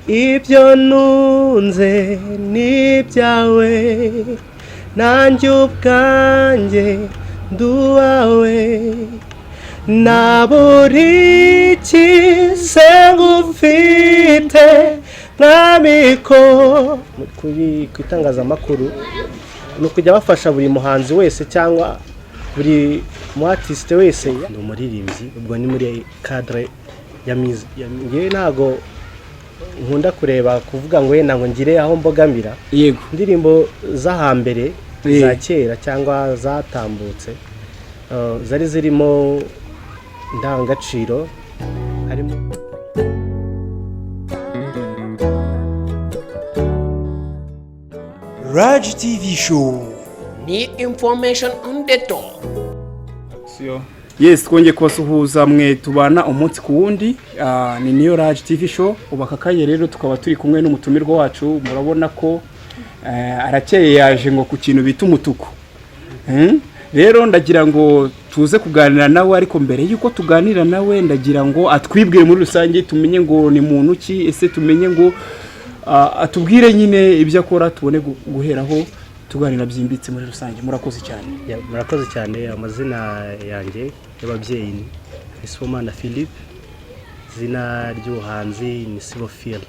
ibyo nunze n'ibyawe nanjye ubwanjye nduwawe naburiki sengufite mwamiko kuri itangazamakuru ni ukujya bafasha buri muhanzi wese cyangwa buri mu artist wese ni umuririmbyi ubwo ni muri cadre ya ngewe ntago nkunda kureba kuvuga ngo wenda ngo ngire aho mbogamira yego indirimbo z'ahambere za kera cyangwa zatambutse zari zirimo ndangagaciro harimo Raj TV Show. Need information on the top. Yes, twongeye kubasuhuza mwe tubana umunsi ku wundi ni niyo Raj TV Show ubakakaye rero tukaba turi kumwe n'umutumirwa wacu murabona ko arakeye yaje ngo ku kintu bita umutuku rero ndagira ngo tuze kuganira nawe ariko mbere yuko tuganira nawe ndagira ngo atwibwire muri rusange tumenye ngo ni muntu ki ese tumenye ngo atubwire nyine ibyo akora tubone guheraho tuganira byimbitse muri rusange murakoze cyane murakoze cyane amazina yanjye y'ababyeyi ni Sibomana Philippe zina ry'ubuhanzi ni Sibofil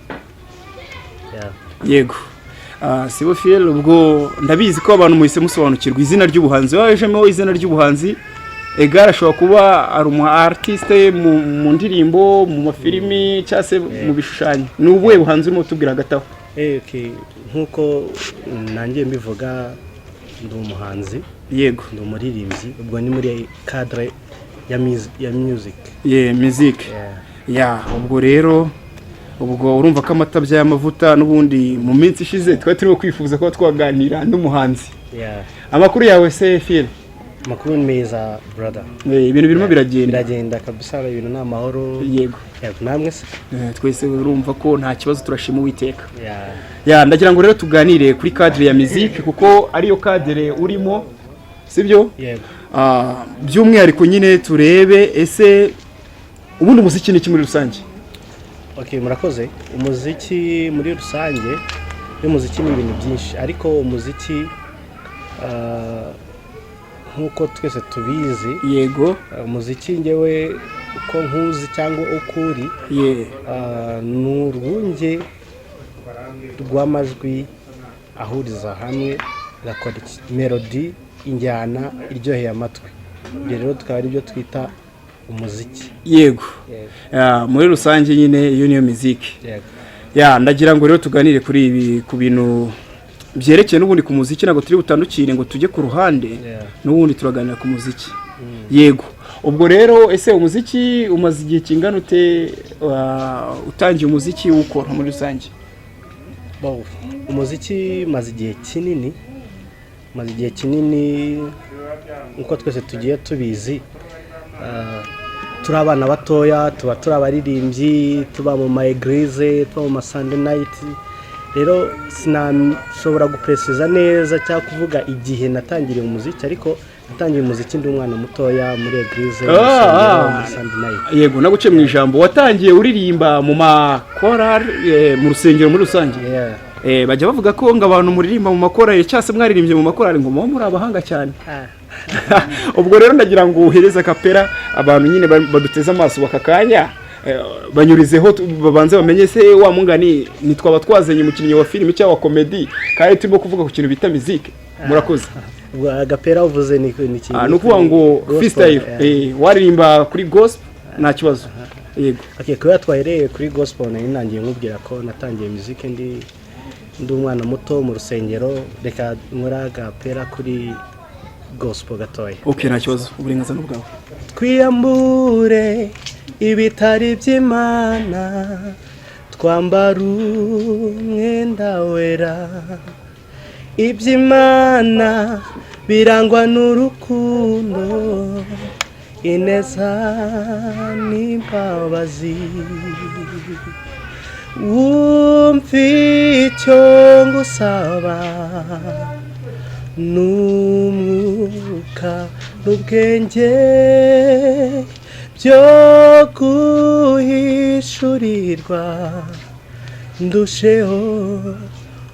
yego Sibofil ubwo ndabizi ko abantu muhise musobanukirwa izina ry'ubuhanzi wajemo izina ry'ubuhanzi egara ashobora kuba ari umu artiste mu ndirimbo mu mafilimi cyase mu bishushanyo ni ubuhe buhanzi urimo tubwira gataho okay nkuko nanjye mbivuga ndi umuhanzi yego ndi umuririmbyi ubwo ni muri cadre ya music music ubwo rero ubwo urumva ko amatabya y'amavuta n'ubundi mu minsi ishize twari turimo kwifuza ko twaganira n'umuhanzi amakuru yawe se Phil makuru meza brother ibintu birimo biragenda kabisa ibintu na mahoro yego namwe se twese urumva ko nta kibazo turashima Uwiteka ndagira ngo rero tuganire kuri cadre ya music kuko ariyo cadre urimo sibyo yego by'umwihariko nyine turebe ese ubundi umuziki ni iki muri rusange okay murakoze umuziki muri rusange umuziki ni ibintu byinshi ariko umuziki nkuko twese tubizi yego umuziki ngewe uko nkuzi cyangwa ukuri ni urwunge rw'amajwi ahuriza hamwe gakora melody injyana iryoheye amatwi rero tukaba ari byo twita umuziki yego muri rusange nyine iyo niyo muziki ndagira ngo rero tuganire kuri ibi ku bintu byerekeye n'ubundi ku muziki ntabwo turi butandukire ngo tujye ku ruhande n'ubundi turaganira ku muziki yego ubwo rero ese umuziki umaze igihe kingana ute utangiye umuziki ukora muri rusange umuziki maze igihe kinini nkuko twese tugiye tubizi turi abana batoya tuba turi abaririmbyi tuba mu ma eglise tuba mu ma Sunday night rero sinashobora gupresiza neza cyangwa kuvuga igihe natangiriye umuziki ariko natangiye umuziki ndi umwana mutoya muri eglise Sunday night yego naguce mu ijambo watangiye uririmba mu makorari mu rusengero muri rusange bajya bavuga ko ngo abantu muririmba mu makorari cyase mwaririmbye mu makorari ngo muri abahanga cyane ubwo rero ndagira ngo uhereze kapera abantu nyine baduteze amaso bakakanya banyurizeho babanze bamenye se wa mungani nitwaba twazanye umukinnyi wa filime cyangwa wa comedy kandi turimo kuvuga ku kintu bita music murakoze agapera uvuze ni kintu ni ukuvuga ngo freestyle waririmba kuri gospel nta kibazo yego kubera twahereye kuri gospel nangiye nkubwira ko natangiye music ndi umwana muto mu rusengero reka nkora agapera kuri gospel gatoya nta kibazo uburenganzira bwawe twiyambure ibitari by'Imana twambara umwenda wera iby'Imana birangwa n'urukundo ineza n'imbabazi wumva icyo ngusaba n'umwuka n'ubwenge byo guhishurirwa ndusheho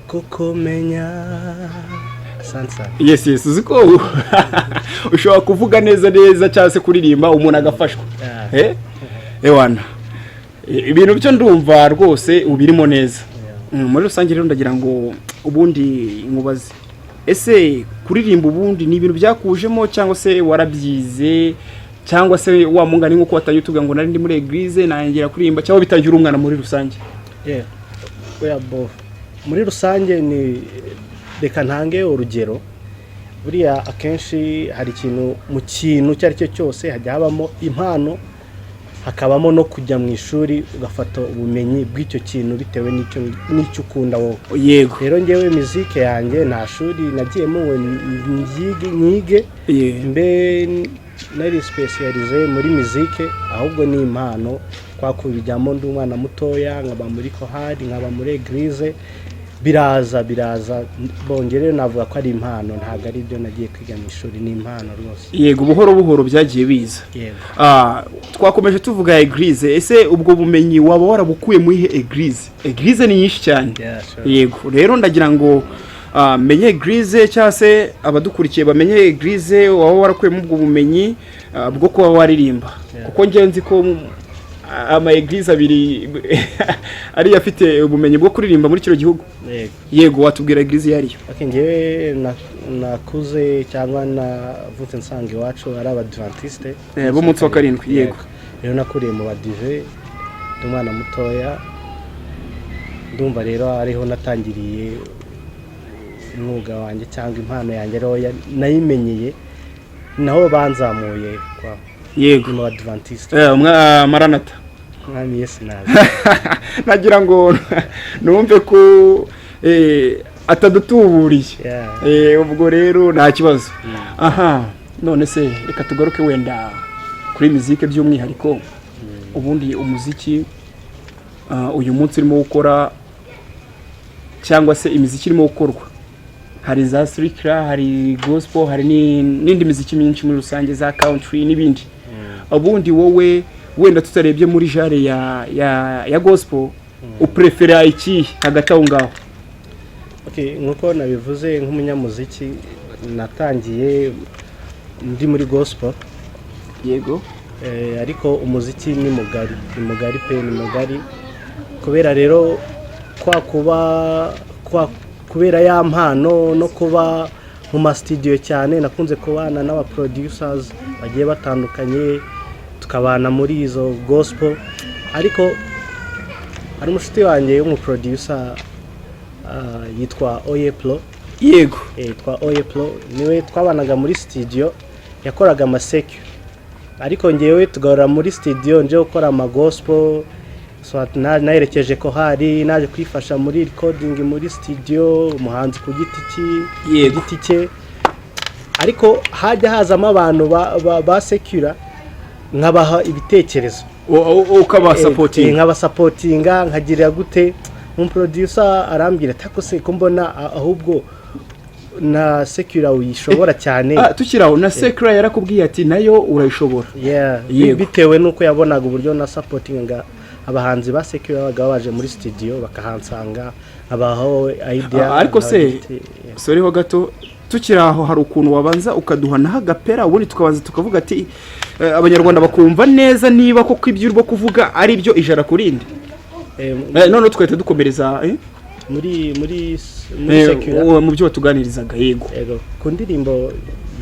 kukumenya. Sansa. Yes uziko ushobora kuvuga neza cyangwa se kuririmba umuntu agafashwa. Ewana ibintu byo ndumva rwose ubirimo neza. Muri rusange rero ndagira ngo ubundi nkubaze, ese kuririmba ubundi ni ibintu byakujemo cyangwa se warabyize cyangwa se wa mungani nkuko watangiye tuvuga ngo nari ndi muri eglise nangira kuririmba cyangwa bitangira umwana muri rusange? Muri rusange ni reka ntange urugero, buriya akenshi hari ikintu mu kintu cyari cyo cyose hajya habamo impano, hakabamo no kujya mu ishuri ugafata ubumenyi bw'icyo kintu bitewe n'icyo ukunda wowe. Yego rero ngewe muzike yanjye nta shuri nagiyemo ngo nyige mbe nari specialize muri muzike, ahubwo ni impano kwa kubijyamo ndi umwana mutoya, nkaba muri kohari, nkaba muri eglise, biraza bongere navuga ko ari impano, ntago ari byo nagiye kwiga mu ishuri, ni impano rwose. Yego buhoro byagiye biza. Yego. Twakomeje tuvuga eglise, ese ubwo bumenyi waba warabukuye mu ihe eglise? Eglise ni nyinshi cyane. Yego rero ndagira ngo menye eglise cyangwa se abadukurikiye bamenye eglise waba warakuye mu ubwo bumenyi bwo kuba waririmba, kuko ngenzi ko ama eglise abiri ari afite ubumenyi bwo kuririmba muri kiro gihugu. Yego watubwira eglise yari? Ngewe nakuze cyangwa navutse nsanga iwacu ari abadventiste bo munsi wa karindwi. Yego rero nakuriye mu badive umwana mutoya, ndumva rero ariho natangiriye umwuga wanjye cyangwa impano yanjye rero nayimenyeye, naho banzamuye kwa. Yego mu badventiste Maranatha. Mwami Yesu nabi. Nagira ngo numve ko atadutuburiye. Ubwo rero nta kibazo. Aha none se reka tugaruke wenda kuri muzike by'umwihariko. Ubundi umuziki uyu munsi urimo gukora cyangwa se imiziki irimo gukorwa, hari za secular, hari gospel, hari n'indi miziki myinshi muri rusange za country n'ibindi. Ubundi wowe wenda tutarebye muri genre ya gospel uprefera iki hagati aho ngaho? Nkuko nabivuze nk'umunyamuziki natangiye ndi muri gospel. Yego. Ariko umuziki ni mugari pe, ni mugari, kubera rero kubera ya mpano no kuba mu ma studio cyane, nakunze kubana n'aba producers bagiye batandukanye, tukabana muri izo gospel. Ariko hari umushuti wanjye w'umuproducer yitwa Oyeplo. Yego yitwa Oyeplo, niwe twabanaga muri studio, yakoraga amasecure, ariko ngewe tugahora muri studio nje gukora ama gospel. So naherekeje ko hari naje kwifasha muri recording muri studio, umuhanzi ku giti cye, ariko hajya hazamo abantu ba secure nkabaha ibitekerezo, nkabasupportinga nkagirira gute. Producer arambwira takose ko mbona ahubwo na secure uyishobora cyane. Tukiraho na secure yarakubwiye ati nayo urayishobora. Bitewe nuko yabonaga uburyo na supportinga abahanzi ba secure babaga baje muri studio bakahansanga abaho idea. Ariko se sorry ho gato, tukiraho hari ukuntu wabanza ukaduha na hagapera, ubundi tukabanza tukavuga ati abanyarwanda bakumva neza niba koko ibyo urimo kuvuga ari byo ijara kurindi. None twete dukomereza muri secure mu byo watuganirizaga. Yego ku ndirimbo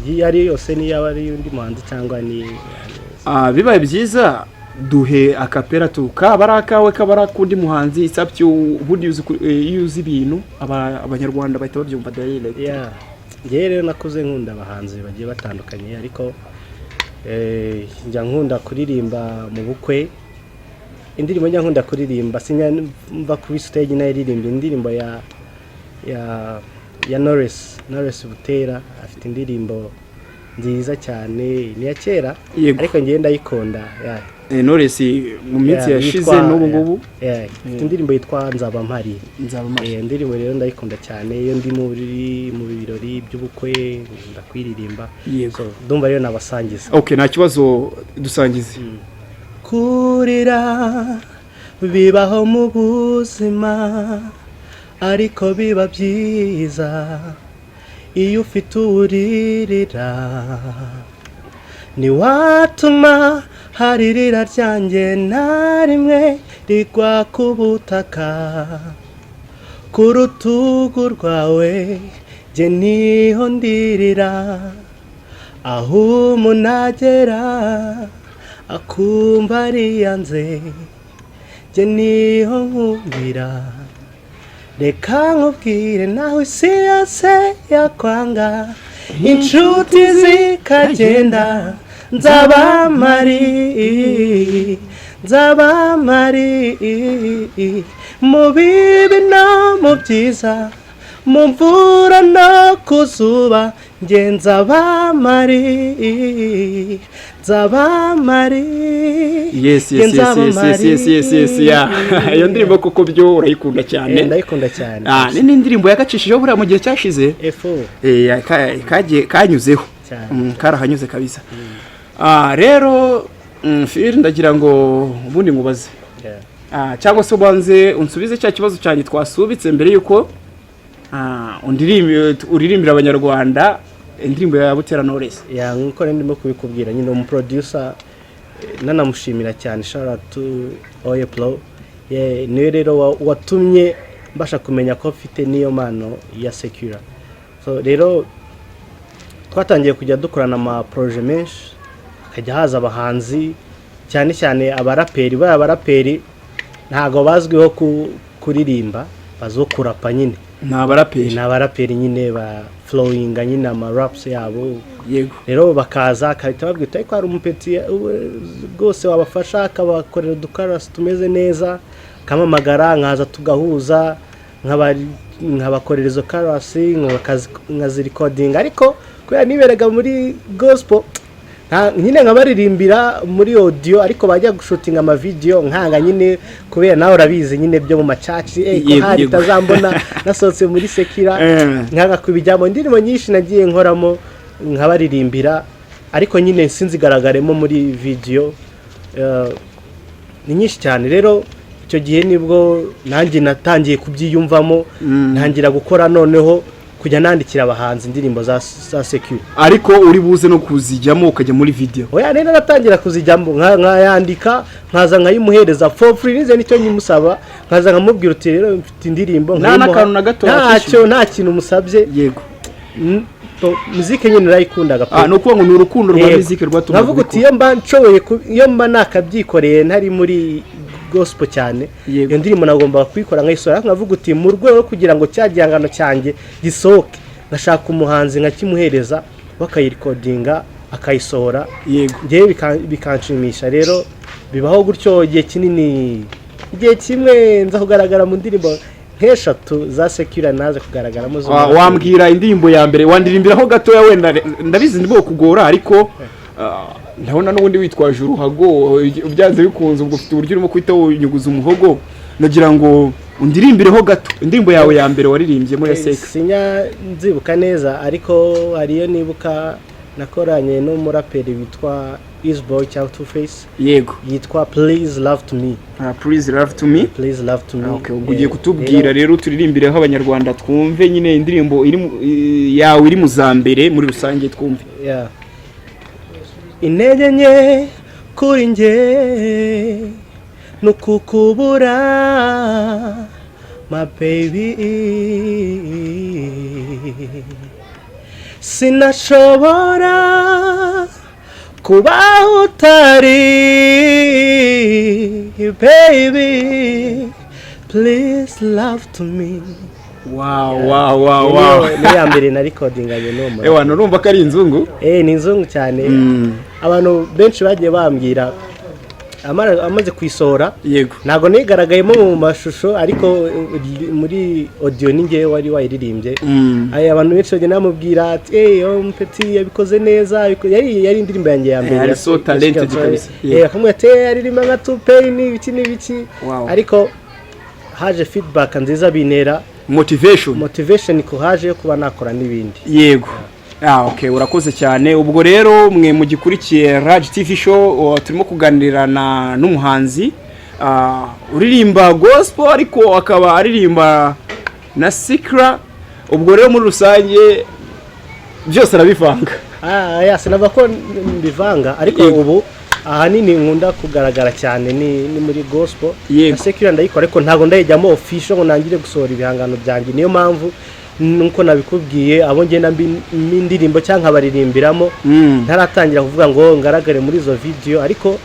yari yose ni yabari undi muhanzi cyangwa ni bibaye byiza duhe akapera tukabarakawe kabarakundi muhanzi isabyo ubundi yuzi ibintu abanyarwanda bahita babyumva direct. Ngewe rero nakuze nkunda abahanzi bagiye batandukanye, ariko njya nkunda kuririmba mu bukwe. Indirimbo njya nkunda kuririmba sinyumva kuri stage nayiririmba indirimbo ya Knowless Butera, afite indirimbo nziza cyane, ni ya kera ariko ngiye ndayikunda. Knowless mu minsi yashize n'ubu ngubu afite indirimbo yitwa Nzaba Mpari. Indirimbo rero ndayikunda cyane, iyo ndi mu birori by'ubukwe ndakwiririmba. Ndumva rero nabasangiza. Nta kibazo dusangize. Kurira bibaho mu buzima ariko biba byiza iyo ufite uwuririra niwatuma haririra ryanjye na rimwe rigwa ku butaka ku rutugu rwawe jye niho ndirira aho umuntu agera akumva ariyanze jye niho nkumvira reka nkubwire nawe isi yose yakwanga inshuti zikagenda nzabamari mu bibi no mu byiza mu mvura no ku zuba nge nzabamari yes iyo ndirimbo kuko byo urayikunda cyane ndayikunda cyane ni indirimbo yagacishijeho buriya mu gihe cyashize kanyuzeho karahanyuze kabisa rero Phil ndagira ngo ubundi mubaze cyangwa se ubanze unsubize cya kibazo cyane twasubitse mbere yuko uririmbira abanyarwanda indirimbo ya Butera Knowless nkuko ndimo kubikubwira nyine umuproducer nanamushimira cyane shout out to Oye Pro niwe rero watumye mbasha kumenya ko afite niyo mano ya Secure so rero twatangiye kujya dukorana ama projet menshi akajya haza abahanzi cyane cyane abaraperi ntago bazwiho kuririmba bazo kurapa nyine n'abaraperi nyine ba flowing nyine ama raps yabo yego rero bakaza akahita babwita ariko hari umupeti rwose wabafasha akabakorera udukarasi tumeze neza kamamagara nkaza tugahuza nkabakorera izo karasi nkazi recording ariko kubera niberaga muri gospel nyine nkabaririmbira muri audio ariko bajya gushutinga ama video nkanga nyine kubera nawe urabizi nyine byo mu macaci ko hari tazambona nasohotse muri Sekira nkanga kubijyamo indirimbo nyinshi nagiye nkoramo nkabaririmbira ariko nyine sinzigaragaremo muri video ni nyinshi cyane rero icyo gihe nibwo nanjye natangiye kubyiyumvamo ntangira gukora noneho kujya nandikira abahanzi indirimbo za Secure ariko uri buze no kuzijyamo ukajya muri video oya nene natangira kuzijyamo nkayandika nkaza nkayimuhereza for free nize nicyo nyimusaba nkaza nkamubwira uti rero mfite indirimbo n'akantu na gato nta kintu musabye yego muzike nyine nayikundaga no kuba ngo ni urukundo rwa muzike rwatumye nkavuga uti iyo mba nakabyikoreye ntari muri gospel cyane iyo ndirimbo nagomba kwikora nkayisora nkavuga uti mu rwego kugira ngo cyagihangano cyanjye gisohoke ngashaka umuhanzi nkakimuhereza bakayirecordinga akayisohora ngewe bikanshimisha rero bibaho gutyo igihe kinini igihe kimwe nza kugaragara mu ndirimbo nk'eshatu za Secure naze kugaragaramo zo wambwira indirimbo ya mbere wandirimbiraho gatoya wenda ndabizi ndimo kugora ariko ndabona n'ubundi witwaje uruhago ubyanze bikunze ubwo ufite uburyo urimo kwita unyuguza umuhogo nagira ngo undirimbireho gato indirimbo yawe ya mbere waririmbye muri Secure sinya nzibuka neza ariko hariyo nibuka nakoranye n'umuraperi witwa Isboy cyangwa Two Face yego yitwa Please Love to Me Please Love to Me Please Love to Me okay ugiye kutubwira rero turirimbireho abanyarwanda twumve nyine indirimbo yawe iri mu zambere muri rusange twumve intege nke kuri nge nukukubura my baby sinashobora kubaho utari baby please love to me wow ni ya mbere na recordinganye no ewana urumva ko ari inzungu ni inzungu cyane abantu benshi bagiye bambwira amaze kwisohora yego ntago nigaragayemo mu mashusho ariko muri audio ninge wari wayiririmbye abantu benshi bagiye namubwira ati mpeti yabikoze neza yari indirimbo yanjye ya mbere yari so talented kabisa akamwe ati aririmba nka Tupac n'ibiki ariko haje feedback nziza binera motivation ko haje yo kuba nakora n'ibindi yego okay urakoze cyane ubwo rero mwe mugikurikiye Raj TV show turimo kuganirana n'umuhanzi uririmba gospel ariko akaba aririmba na sikra, ubwo rero muri rusange byose arabivanga. Sinava ko mbivanga ariko ubu ahanini nkunda kugaragara cyane ni muri gospel. Sikra ndayikora ariko ntago ndayijyamo official ngo nangire gusohora ibihangano byanjye, niyo mpamvu nuko nabikubwiye abo ngenda indirimbo cyangwa abaririmbiramo ntaratangira kuvuga ngo ngaragare muri izo video, ariko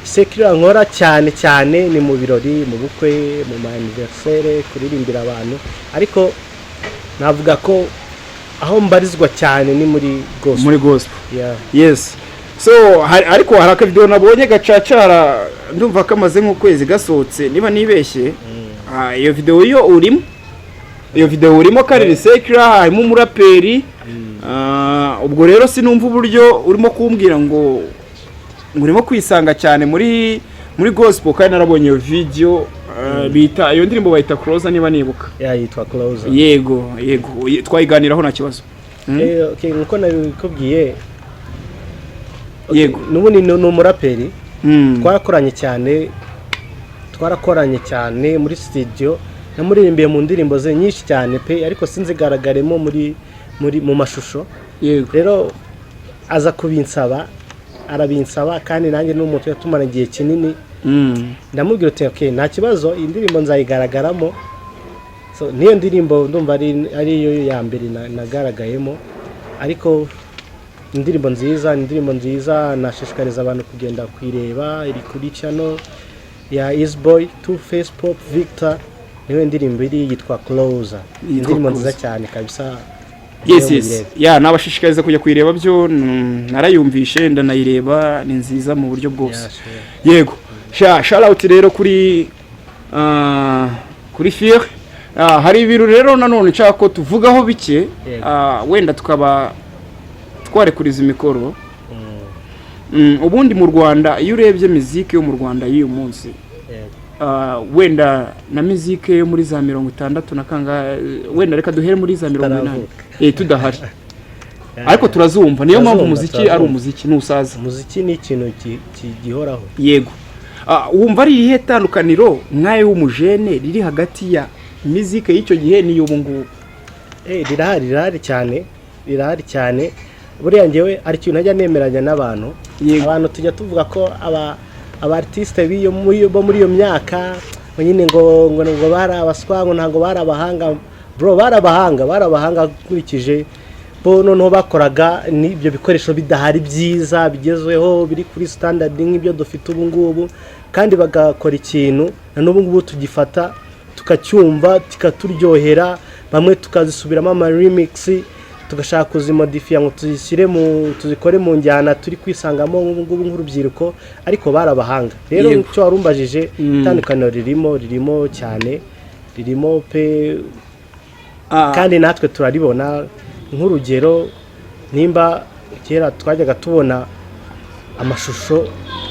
Sekira nkora cyane ni mu birori, mu bukwe, mu anniversaire, kuririmbira abantu, ariko navuga ko aho mbarizwa cyane ni muri gospel. Yes, so ariko hari aka video nabonye gacacara, ndumva kamaze nk'ukwezi gasohotse niba nibeshye. Iyo video urimo Karere Sekira, harimo umuraperi. Ubwo rero sinumva uburyo urimo kumbwira ngo urimo kwisanga cyane muri gospel, kandi narabonye iyo video. Bita iyo ndirimbo bayita Closer niba nibuka. Yitwa Closer. Yego twayiganiraho nta kibazo. Nkuko nabikubwiye, yego nubundi ni umuraperi. Twarakoranye cyane muri studio, namuririmbiye mu ndirimbo ze nyinshi cyane pe, ariko sinzigaragaremo mu mashusho. Yego rero aza arabinsaba kandi nanjye n'umuntu yatumana igihe kinini. Ndamubwira uti nta kibazo, iyi ndirimbo nzayigaragaramo. So niyo ndirimbo ndumva ari yo ya mbere nagaragayemo, ariko indirimbo nziza nashishikariza abantu kugenda kwireba. Iri kuri channel ya Isboy, Two Face Pop Victor, niyo ndirimbo yitwa Closer. Indirimbo nziza cyane kabisa. Yes. Nabashishikariza kujya kwireba, byo narayumvishe ndanayireba, ni nziza mu buryo bwose. Yego shout out rero kuri Fear. Hari ibiru rero nanone nshaka ko tuvugaho bike, wenda tukaba twarekuriza imikoro. Ubundi mu Rwanda iyo urebye muziki yo mu Rwanda y'uyu munsi, wenda na muziki yo muri za 60 na kanga, wenda reka duhere muri za 80 tudahari, ariko turazumva. Niyo mpamvu umuziki ari umuziki n'usaza. Umuziki ni ikintu gihoraho. Yego wumva ari ihe tandukaniro mwaye w'umujene riri hagati ya muziki y'icyo gihe niyo ubu ngubu? Rirahari cyane. Buriya ngewe ari ikintu najya nemeranya n'abantu. Abantu tujya tuvuga ko aba artiste bo muri iyo myaka nyine ngo bari abaswa, ngo ntago bari abahanga. Bro, bari abahanga kurikije bo noneho bakoraga n'ibyo bikoresho bidahari byiza bigezweho biri kuri standard nk'ibyo dufite ubu ngubu, kandi bagakora ikintu na n'ubu ngubu tugifata tukacyumva kikaturyohera, bamwe tukazisubiramo ama remix, tugashaka kuzimodifia ngo tuzikore mu njyana turi kwisangamo ngubu nk'urubyiruko, ariko barabahanga. Rero icyo warumbajije itandukaniro ririmo cyane, ririmo pe, kandi natwe turaribona. Nk'urugero, nimba kera twajyaga tubona amashusho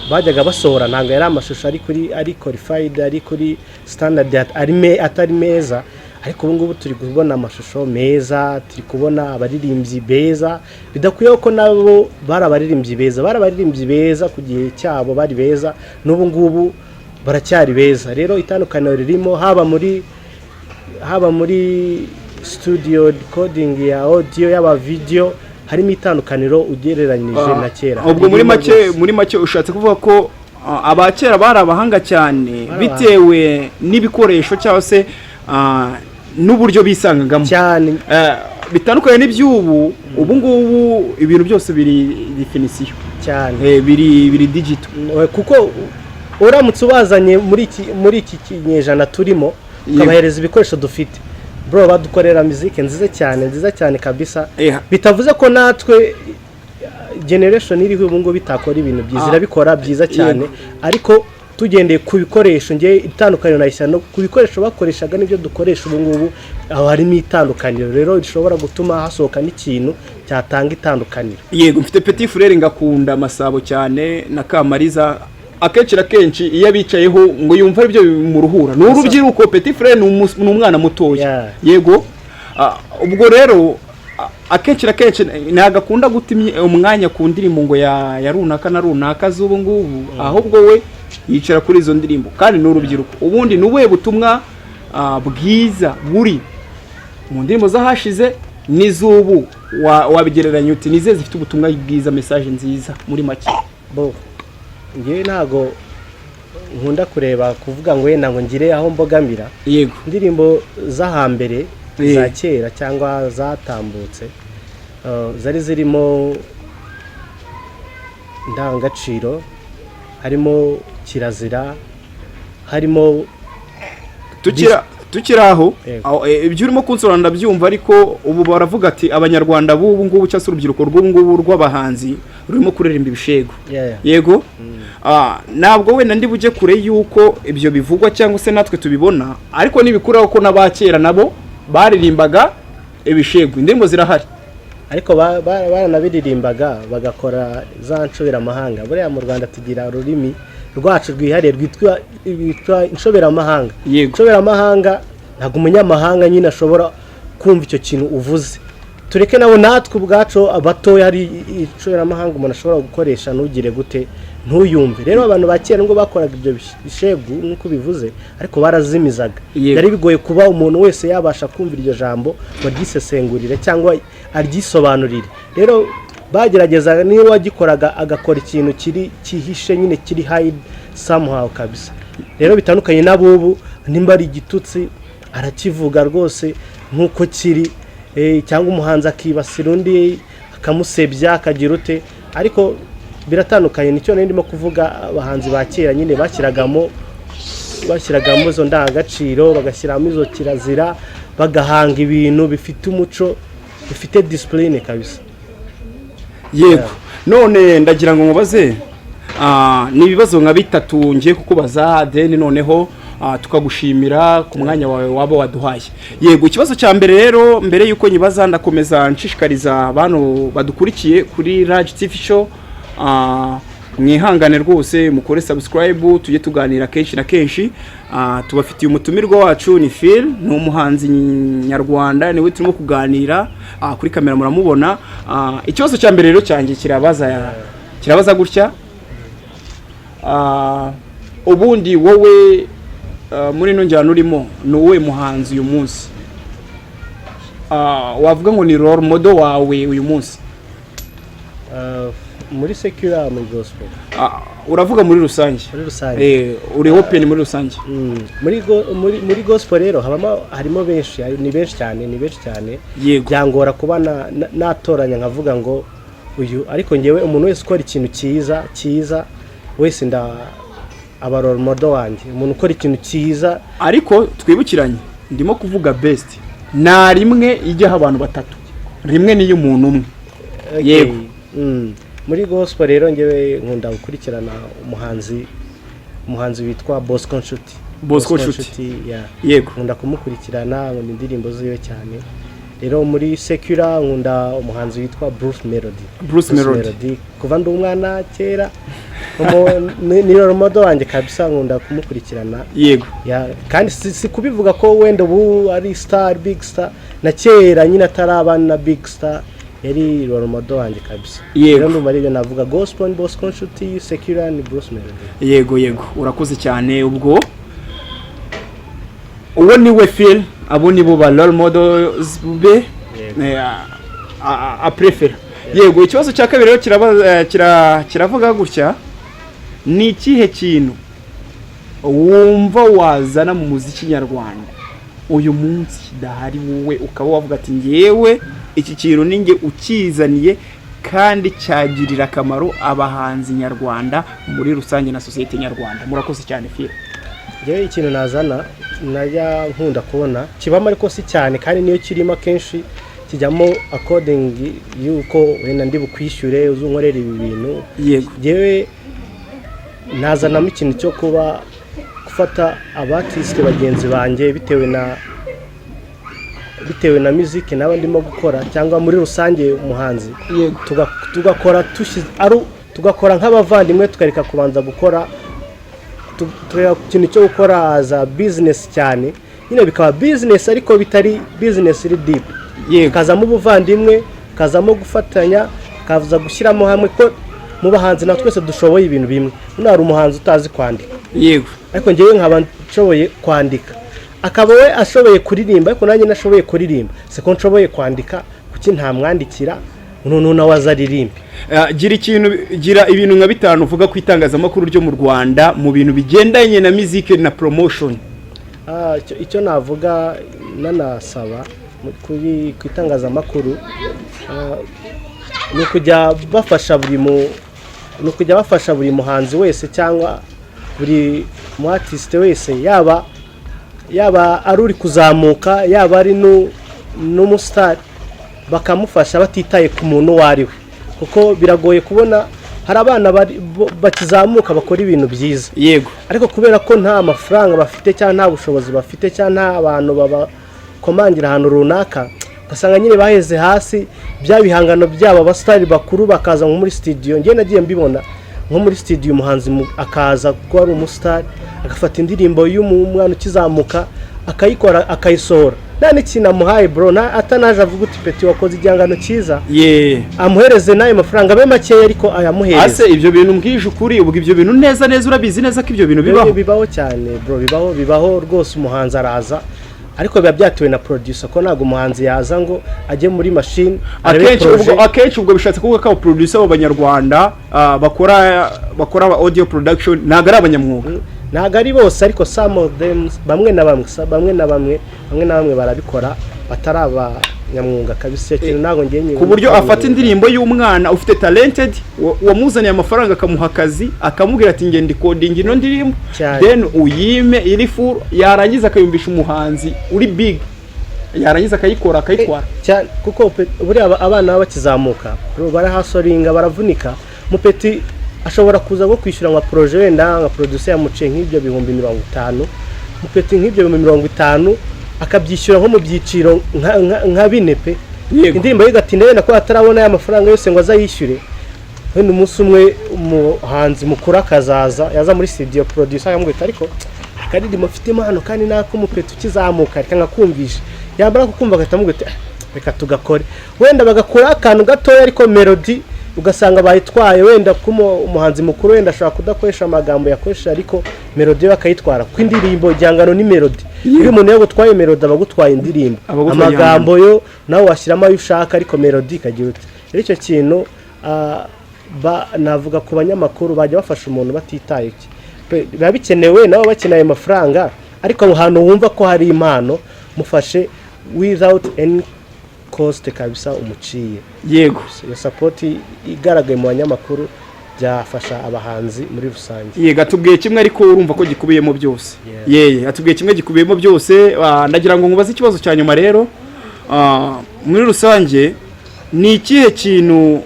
bajyaga basohora, ntabwo yari amashusho ari qualified, ari kuri standard atari meza, ariko ubu ngubu turi kubona amashusho meza, turi kubona abaririmbyi beza, bidakwiye ko nabo barabaririmbyi beza ku gihe cyabo bari beza, n'ubu ngubu baracyari beza. Rero itandukaniro ririmo haba muri studio recording ya audio y'aba video, harimo itandukaniro ugereranyije na kera. Ubwo muri make ushatse kuvuga ko abakera bari abahanga cyane bitewe n'ibikoresho cyangwa se n'uburyo bisangagamo cyane, bitandukanye n'iby'ubu. Ubu ngubu ibintu byose biri definition cyane, biri digital, kuko uramutse ubazanye muri iki kinyejana turimo ukabahereza ibikoresho dufite, bro, badukorera muziki nziza cyane kabisa. Bitavuze ko natwe generation iriho ubu ngo bitakora ibintu byiza, irabikora byiza cyane, ariko tugendeye ku bikoresho nge itandukaniro nayishyano ku bikoresho bakoreshaga n'ibyo dukoresha ubu ngubu, aho harimo itandukaniro. Rero rishobora gutuma hasohoka n'ikintu cyatanga itandukaniro. Yego, mfite Petit Frere ngakunda Masabo cyane na Kamariza, akenshi iyo abicayeho ngo yumva ibyo mu ruhura n'urubyiruko. Petit Frere ni umwana mutoya. Yego, ubwo rero akenshi ntagakunda guta umwanya ku ndirimbo ngo ya runaka na runaka z'ubu ngubu, ahubwo we yicara kuri izo ndirimbo kandi n'urubyiruko ubundi nubuye butumwa bwiza buri mu ndirimbo zahashize n'izubu wabigereranya uti nize zifite ubutumwa bwiza message nziza muri make bo ngiye ntago nkunda kureba kuvuga ngo wenda ngo ngire aho mbogamira yego indirimbo z'ahambere za kera cyangwa zatambutse zari zirimo ndangagaciro harimo kirazira harimo tukiraho ibyo urimo kunsora ndabyumva ariko ubu baravuga ati abanyarwanda b'ubu ngubu cyangwa se urubyiruko rw'ubu ngubu rw'abahanzi rurimo kuririmba ibishego yego ntabwo wenda ndi bujye kure yuko ibyo bivugwa cyangwa se natwe tubibona ariko nibikuraho ko n'abakera nabo baririmbaga ibishego indirimbo zirahari ariko baranabiririmbaga bagakora za nshoberamahanga buriya mu Rwanda tugira ururimi rwacu rwihariye rwitwa inshoberamahanga inshoberamahanga ntabwo umunyamahanga nyine ashobora kumva icyo kintu uvuze tureke nabo natwe ubwacu abatoya hari inshoberamahanga umuntu ashobora gukoresha ntugire gute ntuyumve rero abantu ba kera ngo bakoraga ibyo bishegu nk'uko bivuze ariko barazimizaga yari bigoye kuba umuntu wese yabasha kumva iryo jambo ngo ryisesengurire cyangwa aryisobanurire rero bagerageza niyo wagikoraga agakora ikintu kihishe nyine kiri hide somehow kabisa rero bitandukanye n'abubu nimba ari igitutsi arakivuga rwose nk'uko kiri cyangwa umuhanzi akibasira undi akamusebya akagira ute ariko biratandukanye nicyo ndimo kuvuga abahanzi ba kera nyine bashyiragamo izo ndangagaciro bagashyiramo izo kirazira bagahanga ibintu bifite umuco bifite discipline kabisa yego none ndagira ngo mubaze ni ibibazo nka bitatu ngiye kukubaza then noneho tukagushimira ku mwanya wawe waba waduhaye yego ikibazo cya mbere rero mbere yuko nyibaza ndakomeza nshishikariza abantu badukurikiye kuri Raj TV show mwihangane rwose mukore subscribe tujye tuganira kenshi na kenshi tubafitiye umutumirwa wacu ni Phil ni umuhanzi nyarwanda niwe turimo kuganira kuri kamera muramubona ikibazo cya mbere rero cyanjye kirabaza gutya ubundi wowe muri no njyana urimo ni uwe muhanzi uyu munsi wavuga ngo ni role model wawe uyu munsi muri secular muri gospel uravuga muri rusange uri open muri rusange muri gospel rero harimo benshi ni benshi cyane byangora kuba natoranya nkavuga ngo uyu ariko ngewe umuntu wese ukora ikintu cyiza wese aba role model wanjye umuntu ukora ikintu cyiza ariko twibukiranye ndimo kuvuga best na rimwe ijyaho abantu batatu rimwe niyo umuntu umwe yego muri gospel rero ngewe nkunda gukurikirana umuhanzi witwa Bosco Nshuti yego nkunda kumukurikirana nkunda indirimbo ziwe cyane rero muri secular nkunda umuhanzi witwa Bruce Melody kuva ndi umwana kera ni role model wanjye kabisa nkunda kumukurikirana yego kandi si kubivuga ko wenda ubu ari big star na kera nyine atarabana na big star yari role model wanjye kabisa rero ndumva ari navuga gospel ni Bosco Nshuti secular ni Bruce Melody yego urakoze cyane ubwo uwo ni we Phil abo ni bo ba role models be a prefer yego ikibazo cya kabiri rero kiravuga gutya ni ikihe kintu wumva wazana mu muziki nyarwanda uyu munsi kidahari wowe ukaba wavuga ati ngewe iki kintu ninge ukizaniye kandi cyagirira akamaro abahanzi nyarwanda muri rusange na societe nyarwanda murakoze cyane Phil ngewe ikintu nazana najya nkunda kubona kibamo ariko si cyane kandi niyo kirimo kenshi kijyamo according yuko wenda ndi bukwishyure uzunkorera ibi bintu ngewe nazanamo ikintu cyo kuba gufata abartiste bagenzi banjye bitewe na music nawe ndimo gukora cyangwa muri rusange umuhanzi tugakora tugakora nk'abavandimwe tukareka kubanza gukora ikintu cyo gukora za business cyane nyine bikaba business ariko bitari business iri deep kazamo ubuvandimwe kazamo gufatanya kavuza gushyiramo hamwe ko mu bahanzi na twese dushoboye ibintu bimwe hari umuhanzi utazi kwandika yego ariko ngewe nkaba nshoboye kwandika akaba we ashoboye kuririmba ariko nanjye nashoboye kuririmba siko nshoboye kwandika kuki ntamwandikira noneho nawe azaririmbe gira ibintu nka bitanu uvuga ku itangazamakuru ryo mu Rwanda mu bintu bigendanye na music na promotion. Icyo navuga nanasaba ku itangazamakuru ni ukujya bafasha buri muhanzi wese cyangwa buri mu artiste wese yaba ari uri kuzamuka yaba ari n'umustar bakamufasha batitaye ku muntu wari we kuko biragoye kubona hari abana bakizamuka bakora ibintu byiza yego ariko kubera ko nta mafaranga bafite cyangwa nta bushobozi bafite cyangwa nta abantu babakomangira ahantu runaka ugasanga nyine baheze hasi bya bihangano byabo abasitari bakuru bakaza nko muri studio njye nagiye mbibona nko muri studio umuhanzi akaza kuba ari umusitari agafata indirimbo y'umwana ukizamuka akayikora akayisohora nta n'ikintu amuhaye bro atanaje avuga uti peti wakoze igihangano cyiza amuhereze n'ayo mafaranga abe makeya ariko ayamuhereze ase ibyo bintu mbwije ukuri ubwo ibyo bintu neza urabizi neza ko ibyo bintu bibaho cyane bro bibaho rwose umuhanzi araza ariko biba byatewe na producer ko ntago umuhanzi yaza ngo ajye muri machine akenshi ubwo bishatse kuvuga ko producer b'abanyarwanda bakora audio production ntago ari abanyamwuga ntago ari bose ariko some of them bamwe na bamwe barabikora batari abanyamwuga kabisa kintu ntago ngiye ku buryo afata indirimbo y'umwana ufite talented wamuzaniye amafaranga akamuha akazi akamubwira ati nge ndi coding ino ndirimbo then uyime iri full yarangiza akayumbisha umuhanzi uri big yarangiza akayikora cyane kuko buriya abana bakizamuka barahasoringa baravunika mupeti ashobora kuza go kwishyura nka projet wenda nka producer yamuciye nk'ibyo 50,000 mupeti nk'ibyo 50,000 akabyishyura nko mu byiciro nka bine pe indirimbo yigatinda wenda ko atarabona ya mafaranga yose ngo azayishyure wenda umunsi umwe umuhanzi mukuru akazaza yaza muri studio producer akamwita ariko akaririmbo mfite impano kandi nako mupeti ukizamuka reka kumvisha yambara kukumva agatamugute reka tugakore wenda bagakora akantu gatoya ariko melody ugasanga bayitwaye wenda kumo umuhanzi mukuru wenda ashaka kudakoresha amagambo yakoresha ariko melody bakayitwara ku indirimbo igihangano ni melody iyo umuntu yagutwaye melody abagutwaye indirimbo amagambo yo nawe washyiramo ayo ushaka ariko melody kagira uti icyo kintu navuga ku banyamakuru bajya bafasha umuntu batitaye biba bikenewe nabo bakeneye amafaranga ariko ahantu wumva ko hari impano mufashe without any cost kabisa umuciye yego iyo support igaragaye mu banyamakuru byafasha abahanzi muri rusange yego atubwiye kimwe ariko urumva ko gikubiyemo byose atubwiye kimwe gikubiyemo byose ndagira ngo nkubaze ikibazo cya nyuma rero muri rusange ni ikihe kintu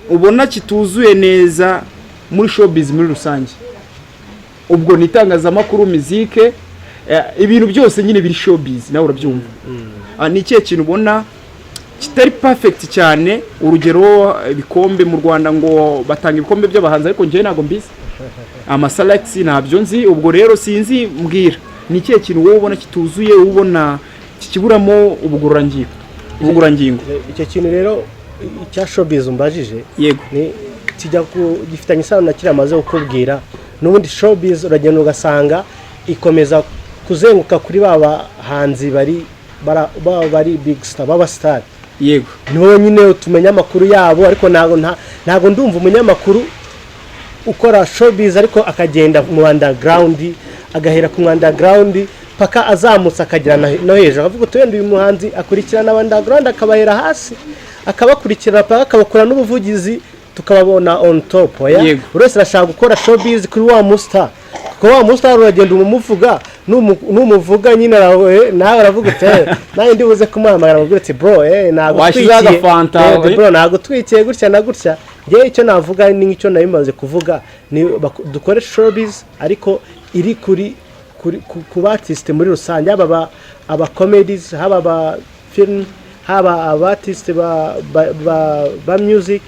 ubona kituzuye neza muri showbiz muri rusange ubwo ni itangazamakuru muzike ibintu byose nyine biri showbiz nawe urabyumva ni ikihe kintu ubona kitari perfect cyane urugero ibikombe mu Rwanda ngo batanga ibikombe by'abahanzi ariko ngiye nago mbizi amaselects ntabyo nzi ubwo rero sinzi mbwira ni ikihe kintu wowe ubona kituzuye ubona kikiburamo ubugurangingo icyo kintu rero cya showbiz umbajije yego ni kijya gifitanye isano na kira maze ukubwira n'ubundi showbiz uragenda ugasanga ikomeza kuzenguka kuri baba hanzi bari big star baba star yego niho nyine tumenya amakuru yabo ariko ntago ndumva umunyamakuru ukora showbiz ariko akagenda mu underground agahera ku underground paka azamutse akagera no hejuru avuga twende uyu muhanzi akurikirana underground akabahera hasi akabakurikira paka akabakora n'ubuvugizi tukababona on top urese arashaka gukora showbiz kuri wa mustar ko wa mustar uragenda umuvuga n'umuvuga nyine nawe aravuga ute nawe ndibuze kumuhamagara avuga ati bro nago washizaga fanta bro nago twikiye gutya na gutya ngiye icyo navuga ni nk'icyo nabimaze kuvuga ni dukore showbiz ariko iri ku artiste muri rusange aba comedies haba aba film haba abartiste ba music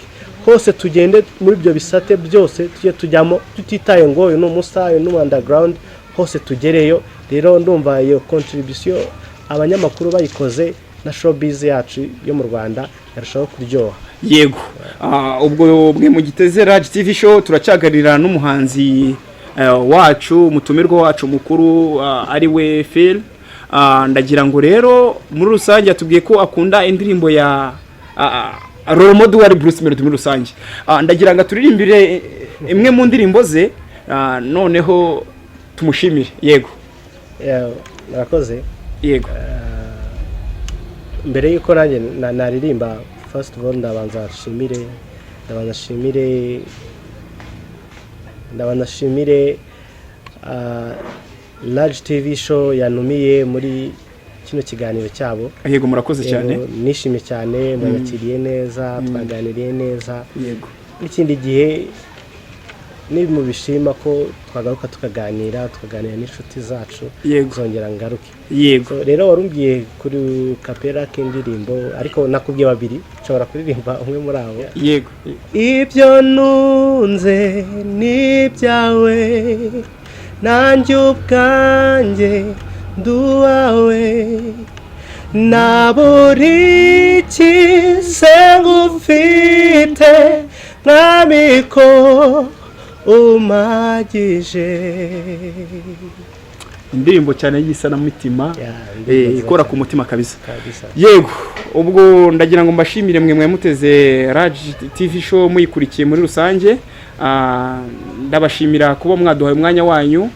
hose tugende muri ibyo bisate byose tujyamo tutitaye ngo uyu n'umustar uyu underground hose tugereyo rero ndumva iyo contribution abanyamakuru bayikoze na showbiz yacu yo mu Rwanda yarushaho kuryoha yego ubwo mwe mugiteze Raj TV show turacyagarira n'umuhanzi wacu umutumirwa wacu mukuru ari we Phil. Ndagira ngo rero muri rusange atubwiye ko akunda indirimbo ya role model wa Bruce Melody muri rusange. Ndagira ngo turirimbire imwe mu ndirimbo ze noneho tumushimire. Yego murakoze. Yego mbere yuko nanjye naririmba first of all ndabanza nshimire Raj TV show yanumiye muri kino kiganiro cyabo. Yego murakoze cyane. Nishimye cyane mwakiriye neza twaganiriye neza. Yego n'ikindi gihe ni mu bishima ko twagaruka tukaganira n'inshuti zacu zongera ngaruke. Yego rero warumbwiye kuri kapera k'indirimbo ariko nakubwiye babiri nshobora kuririmba umwe muri abo. Yego ibyo nunze ni byawe nanjye ubwanjye nduwawe naburi ngufite mwamiko umagije. indirimbo cyane yisa na mutima ikora ku mutima kabisa. Yego ubwo ndagira ngo mbashimire mwe muteze Raj TV show muyikurikiye muri rusange. Ndabashimira kuba mwaduhaye umwanya wanyu.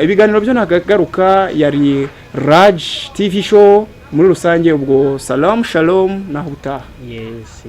Ibiganiro byo nagagaruka yari Raj TV show muri rusange. Ubwo salam shalom na huta. Yes.